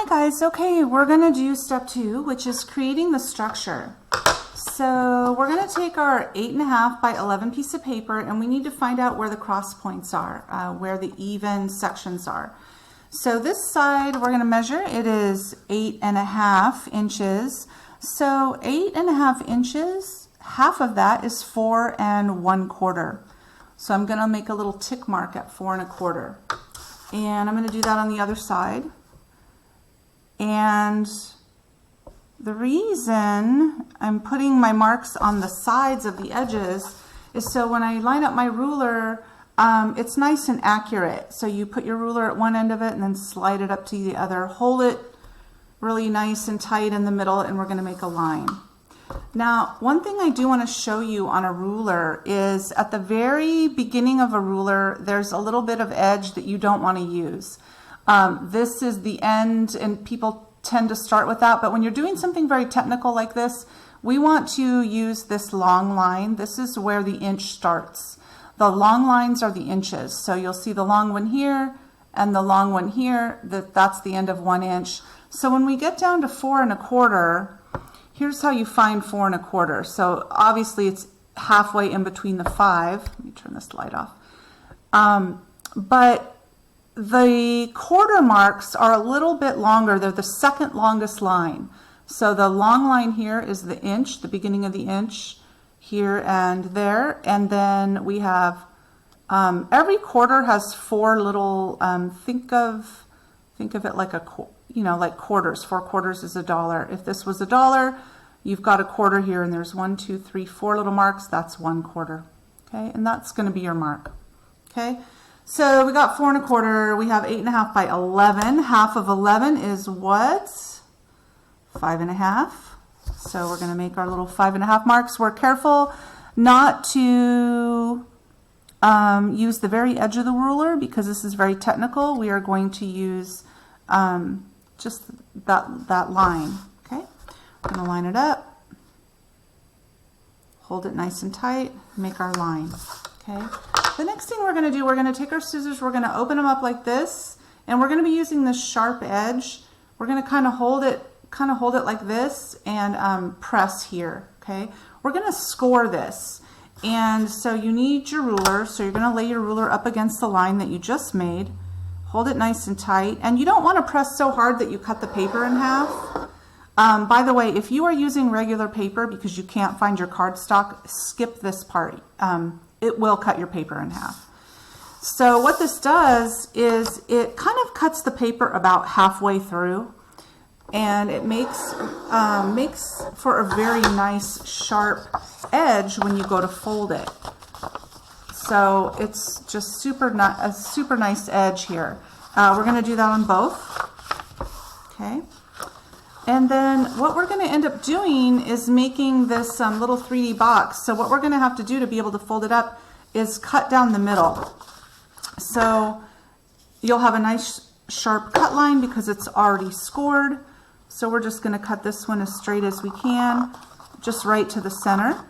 Hi guys, okay, we're gonna do step 2, which is creating the structure. So we're gonna take our 8.5 by 11 piece of paper and we need to find out where the cross points are, where the even sections are. So this side we're gonna measure, it is 8.5 inches. So 8.5 inches, half of that is 4 1/4. So I'm gonna make a little tick mark at 4 1/4. And I'm gonna do that on the other side. And the reason I'm putting my marks on the sides of the edges is so when I line up my ruler, it's nice and accurate. So you put your ruler at one end of it and then slide it up to the other. Hold it really nice and tight in the middle and we're going to make a line. Now, one thing I do want to show you on a ruler is at the very beginning of a ruler, there's a little bit of edge that you don't want to use. This is the end and people tend to start with that, but when you're doing something very technical like this, we want to use this long line. This is where the inch starts. The long lines are the inches. So you'll see the long one here and the long one here, that's the end of 1 inch. So when we get down to 4 1/4, here's how you find 4 1/4. So obviously it's halfway in between the 5. Let me turn this light off. But the quarter marks are a little bit longer. They're the second longest line. So the long line here is the inch, the beginning of the inch here and there. And then we have, every quarter has 4 little, think of it like like quarters. 4 quarters is $1. If this was $1, you've got a quarter here and there's 1, 2, 3, 4 little marks. That's 1/4. Okay. And that's going to be your mark. Okay. So we got 4 1/4, we have 8.5 by 11. Half of 11 is what? 5.5. So we're going to make our little 5.5 marks. We're careful not to use the very edge of the ruler because this is very technical. We are going to use just that line. Okay, we're going to line it up, hold it nice and tight, make our line. Okay. The next thing we're going to do, we're going to take our scissors, we're going to open them up like this, and we're going to be using this sharp edge. We're going to kind of hold it like this and press here. Okay, we're going to score this, and so you need your ruler. So you're going to lay your ruler up against the line that you just made. Hold it nice and tight, and you don't want to press so hard that you cut the paper in half. By the way, if you are using regular paper because you can't find your cardstock, skip this part. It will cut your paper in half. So what this does is it kind of cuts the paper about halfway through, and it makes for a very nice sharp edge when you go to fold it. So it's just a super nice edge here. We're going to do that on both. Okay. And then what we're going to end up doing is making this little 3D box. So what we're going to have to do to be able to fold it up is cut down the middle. So you'll have a nice sharp cut line because it's already scored. So we're just going to cut this one as straight as we can, just right to the center.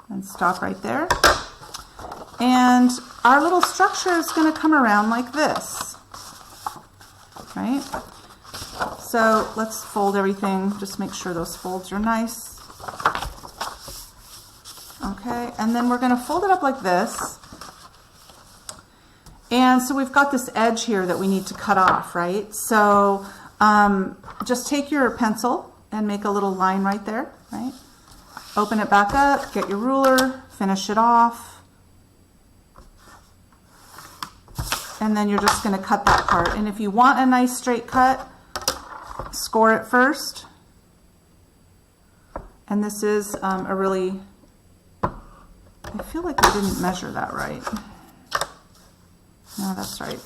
And stop right there. And our little structure is going to come around like this. Right? So let's fold everything, just make sure those folds are nice. Okay, and then we're going to fold it up like this. And so we've got this edge here that we need to cut off, right? So just take your pencil and make a little line right there, right? Open it back up, get your ruler, finish it off. And then you're just going to cut that part. And if you want a nice straight cut, score it first. And this is a really, I feel like I didn't measure that right. No, that's right.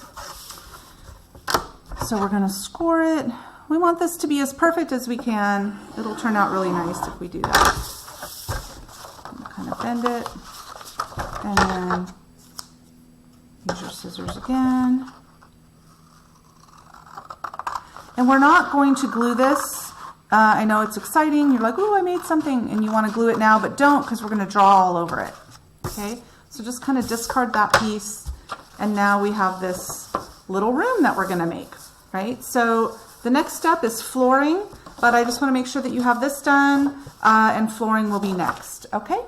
So we're going to score it. We want this to be as perfect as we can. It'll turn out really nice if we do that. Kind of bend it. And then use your scissors again. And we're not going to glue this. I know it's exciting. You're like, ooh, I made something, and you want to glue it now, but don't, because we're going to draw all over it. Okay, so just kind of discard that piece, and now we have this little room that we're going to make. right? So the next step is flooring, but I just want to make sure that you have this done, and flooring will be next, okay?